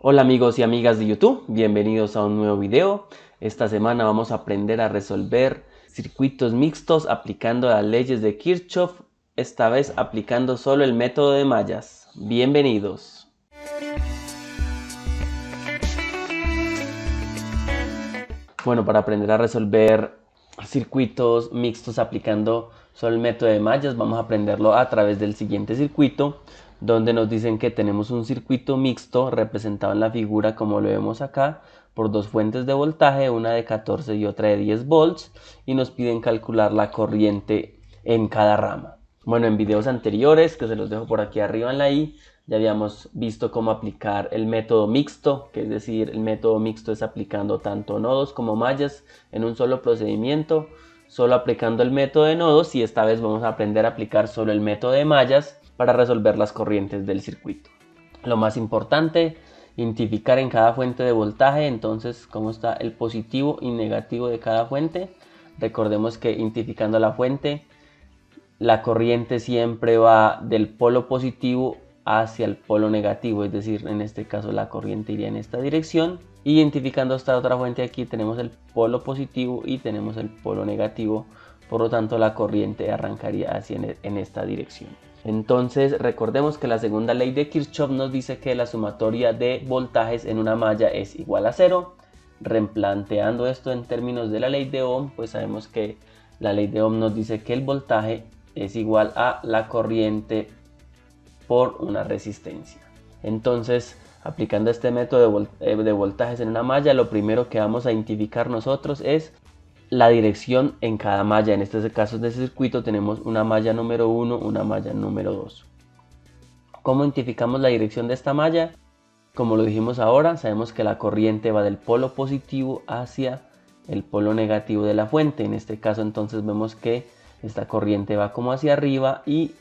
Hola amigos y amigas de YouTube, bienvenidos a un nuevo video. Esta semana vamos a aprender a resolver circuitos mixtos aplicando las leyes de Kirchhoff, esta vez aplicando solo el método de mallas. Bienvenidos. Bueno, para aprender a resolver circuitos mixtos aplicando solo el método de mallas, vamos a aprenderlo a través del siguiente circuito, donde nos dicen que tenemos un circuito mixto representado en la figura como lo vemos acá por dos fuentes de voltaje, una de 14 y otra de 10 volts, y nos piden calcular la corriente en cada rama. Bueno, en videos anteriores, que se los dejo por aquí arriba en la i, ya habíamos visto cómo aplicar el método mixto, que es decir, el método mixto es aplicando tanto nodos como mallas en un solo procedimiento, solo aplicando el método de nodos, y esta vez vamos a aprender a aplicar solo el método de mallas para resolver las corrientes del circuito. Lo más importante, identificar en cada fuente de voltaje, entonces cómo está el positivo y negativo de cada fuente. Recordemos que identificando la fuente, la corriente siempre va del polo positivo hacia el polo negativo, es decir, en este caso la corriente iría en esta dirección. Identificando esta otra fuente aquí tenemos el polo positivo y tenemos el polo negativo, por lo tanto la corriente arrancaría en esta dirección. Entonces recordemos que la segunda ley de Kirchhoff nos dice que la sumatoria de voltajes en una malla es igual a 0. Replanteando esto en términos de la ley de Ohm, pues sabemos que la ley de Ohm nos dice que el voltaje es igual a la corriente por una resistencia. Entonces, aplicando este método de voltajes en una malla, lo primero que vamos a identificar nosotros es la dirección en cada malla. En este caso de circuito tenemos una malla número 1, una malla número 2. ¿Cómo identificamos la dirección de esta malla? Como lo dijimos ahora, sabemos que la corriente va del polo positivo hacia el polo negativo de la fuente. En este caso entonces vemos que esta corriente va como hacia arriba y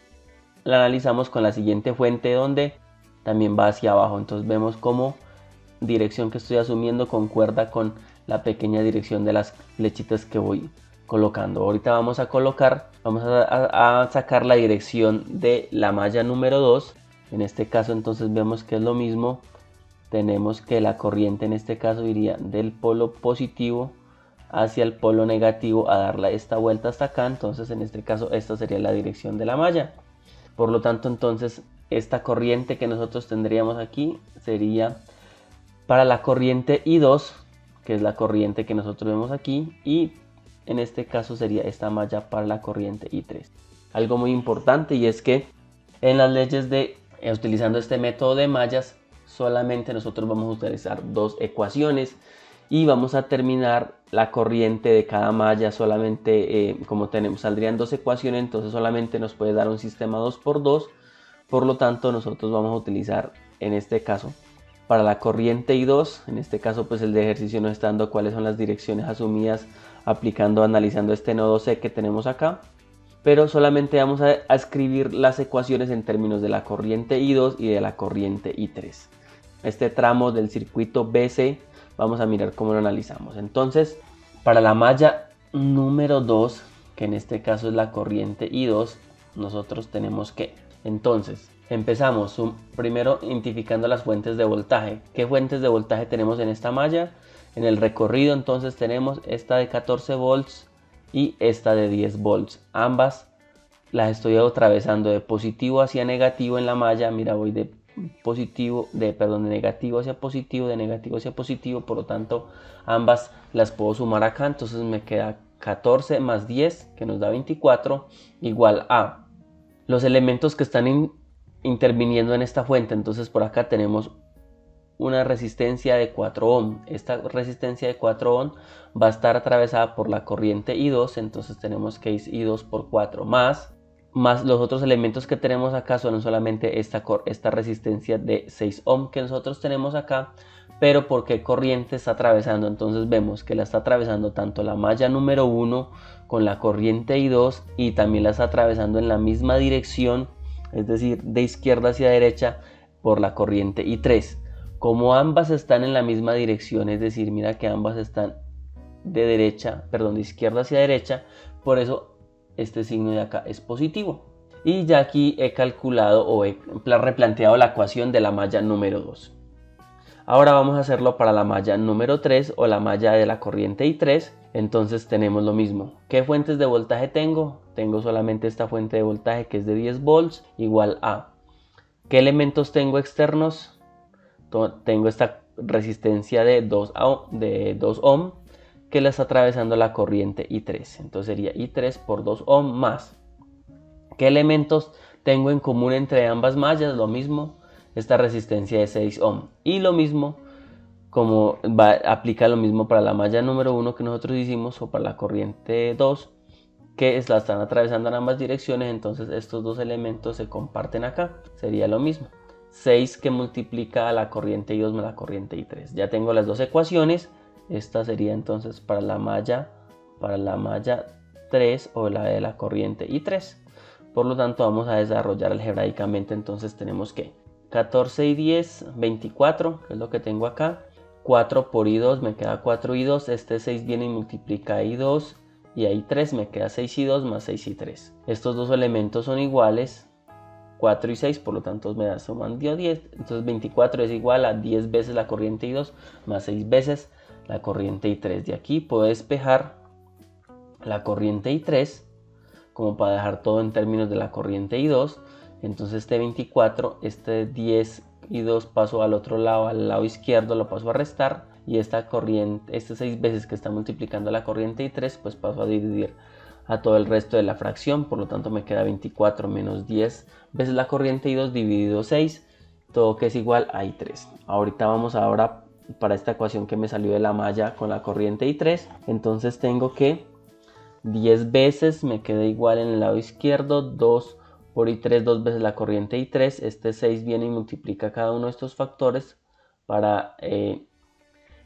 la analizamos con la siguiente fuente donde también va hacia abajo. Entonces vemos cómo dirección que estoy asumiendo concuerda con la pequeña dirección de las flechitas que voy colocando. Ahorita vamos a sacar la dirección de la malla número 2. En este caso entonces vemos que es lo mismo. Tenemos que la corriente en este caso iría del polo positivo hacia el polo negativo a darle esta vuelta hasta acá. Entonces en este caso esta sería la dirección de la malla. Por lo tanto entonces esta corriente que nosotros tendríamos aquí sería para la corriente I2, que es la corriente que nosotros vemos aquí, y en este caso sería esta malla para la corriente I3. Algo muy importante, y es que en las leyes de utilizando este método de mallas solamente nosotros vamos a utilizar dos ecuaciones y vamos a terminar la corriente de cada malla solamente como saldrían dos ecuaciones, entonces solamente nos puede dar un sistema 2×2. Por lo tanto nosotros vamos a utilizar en este caso para la corriente I2, en este caso pues el de ejercicio nos está dando cuáles son las direcciones asumidas analizando este nodo C que tenemos acá, pero solamente vamos a escribir las ecuaciones en términos de la corriente I2 y de la corriente I3. Este tramo del circuito BC vamos a mirar cómo lo analizamos. Entonces para la malla número 2, que en este caso es la corriente I2, nosotros tenemos que entonces empezamos primero identificando las fuentes de voltaje. ¿Qué fuentes de voltaje tenemos en esta malla? En el recorrido entonces tenemos esta de 14 volts y esta de 10 volts. Ambas las estoy atravesando de positivo hacia negativo en la malla. Mira, voy de negativo hacia positivo, de negativo hacia positivo. Por lo tanto, ambas las puedo sumar acá. Entonces me queda 14 más 10, que nos da 24, igual a los elementos que están interviniendo en esta fuente. Entonces por acá tenemos una resistencia de 4 ohm. Esta resistencia de 4 ohm va a estar atravesada por la corriente I2, entonces tenemos que es I2 por 4 más los otros elementos que tenemos acá son solamente esta resistencia de 6 ohm que nosotros tenemos acá. Pero ¿por qué corriente está atravesando? Entonces vemos que la está atravesando tanto la malla número 1 con la corriente I2 y también la está atravesando en la misma dirección, es decir, de izquierda hacia derecha por la corriente I3. Como ambas están en la misma dirección, es decir, mira que ambas están de izquierda hacia derecha, por eso este signo de acá es positivo. Y ya aquí he calculado o he replanteado la ecuación de la malla número 2. Ahora vamos a hacerlo para la malla número 3 o la malla de la corriente I3. Entonces tenemos lo mismo. ¿Qué fuentes de voltaje tengo? Tengo solamente esta fuente de voltaje que es de 10 volts igual a. ¿Qué elementos tengo externos? Tengo esta resistencia de 2 ohm que la está atravesando la corriente I3. Entonces sería I3 por 2 ohm más. ¿Qué elementos tengo en común entre ambas mallas? Lo mismo, esta resistencia de 6 ohm. Y lo mismo, como aplica lo mismo para la malla número 1 que nosotros hicimos o para la corriente 2, que la están atravesando en ambas direcciones, entonces estos dos elementos se comparten acá, sería lo mismo. 6 que multiplica a la corriente I2 más la corriente I3. Ya tengo las dos ecuaciones. Esta sería entonces para la malla 3 o la de la corriente I3. Por lo tanto vamos a desarrollar algebraicamente. Entonces tenemos que 14 y 10, 24, que es lo que tengo acá. 4 por I2 me queda 4 I2. Este 6 viene y multiplica I2 y ahí 3 me queda 6 I2 más 6 I3. Estos dos elementos son iguales, 4 y 6, por lo tanto me suman 10. Entonces 24 es igual a 10 veces la corriente I2 más 6 veces la corriente I3. De aquí puedo despejar la corriente I3 como para dejar todo en términos de la corriente I2. Entonces este 24, este 10 I2 paso al otro lado, al lado izquierdo lo paso a restar, y esta corriente, este 6 veces que está multiplicando la corriente I3, pues paso a dividir a todo el resto de la fracción. Por lo tanto me queda 24 menos 10 veces la corriente I2 dividido 6, todo que es igual a I3. Ahorita vamos para esta ecuación que me salió de la malla con la corriente I3. Entonces tengo que 10 veces me queda igual en el lado izquierdo, 2 por I3, 2 veces la corriente I3. Este 6 viene y multiplica cada uno de estos factores para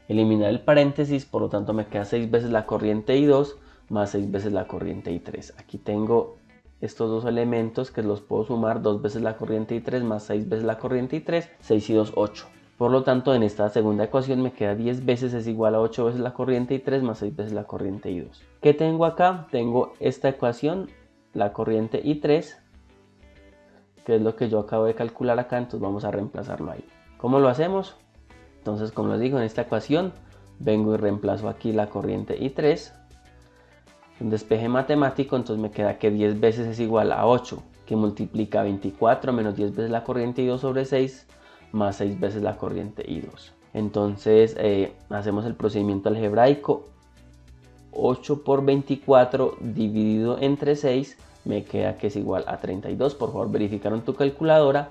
eliminar el paréntesis. Por lo tanto me queda 6 veces la corriente I2 más 6 veces la corriente I3. Aquí tengo estos dos elementos que los puedo sumar, 2 veces la corriente I3 más 6 veces la corriente I3, 6 y 2, 8. Por lo tanto, en esta segunda ecuación me queda 10 veces es igual a 8 veces la corriente I3 más 6 veces la corriente I2. ¿Qué tengo acá? Tengo esta ecuación, la corriente I3, que es lo que yo acabo de calcular acá, entonces vamos a reemplazarlo ahí. ¿Cómo lo hacemos? Entonces, como les digo, en esta ecuación vengo y reemplazo aquí la corriente I3. Un despeje matemático, entonces me queda que 10 veces es igual a 8, que multiplica 24 menos 10 veces la corriente I2 sobre 6, más 6 veces la corriente I2. Entonces hacemos el procedimiento algebraico. 8 por 24 dividido entre 6 me queda que es igual a 32. Por favor, verificar en tu calculadora.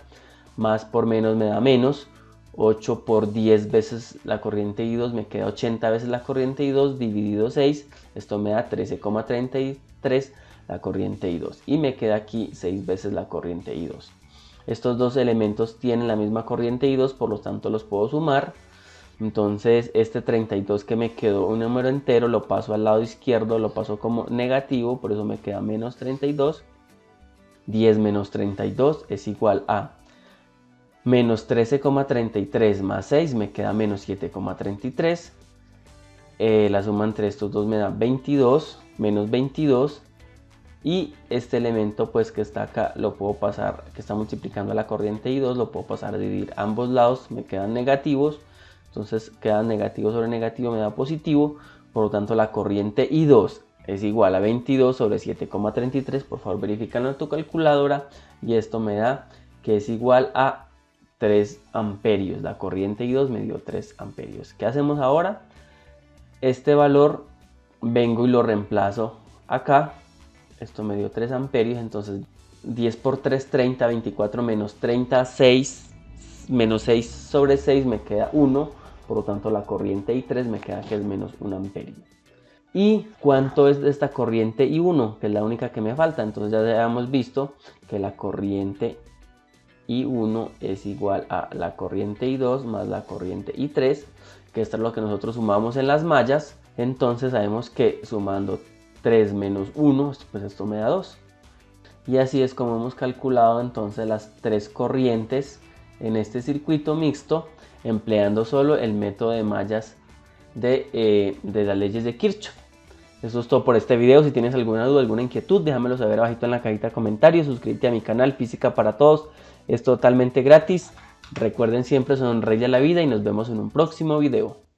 Más por menos me da menos. 8 por 10 veces la corriente I2 me queda 80 veces la corriente I2 dividido 6. Esto me da 13,33 la corriente I2. Y me queda aquí 6 veces la corriente I2. Estos dos elementos tienen la misma corriente I2, por lo tanto los puedo sumar. Entonces este 32 que me quedó un número entero lo paso al lado izquierdo, lo paso como negativo, por eso me queda menos 32. 10 menos 32 es igual a menos 13,33 más 6 me queda menos 7,33. La suma entre estos dos me da 22, menos 22. Y este elemento pues que está acá lo puedo pasar, que está multiplicando la corriente I2, lo puedo pasar a dividir ambos lados, me quedan negativos. Entonces queda negativo sobre negativo, me da positivo. Por lo tanto la corriente I2 es igual a 22 sobre 7,33. Por favor, verifícalo en tu calculadora. Y esto me da que es igual a 3 amperios. La corriente I2 me dio 3 amperios. ¿Qué hacemos ahora? Este valor vengo y lo reemplazo acá. Esto me dio 3 amperios. Entonces 10 por 3, 30. 24 menos 30, 6. Menos 6 sobre 6 me queda 1. Por lo tanto la corriente I3 me queda que es menos 1 amperio. ¿Y cuánto es de esta corriente I1? Que es la única que me falta. Entonces ya hemos visto que la corriente I1 es igual a la corriente I2 más la corriente I3, que esto es lo que nosotros sumamos en las mallas. Entonces sabemos que sumando 3 menos 1, pues esto me da 2. Y así es como hemos calculado entonces las tres corrientes en este circuito mixto, empleando solo el método de mallas de las leyes de Kirchhoff. Eso es todo por este video. Si tienes alguna duda, alguna inquietud, déjamelo saber abajito en la cajita de comentarios. Suscríbete a mi canal Física para Todos, es totalmente gratis. Recuerden siempre sonreír a la vida y nos vemos en un próximo video.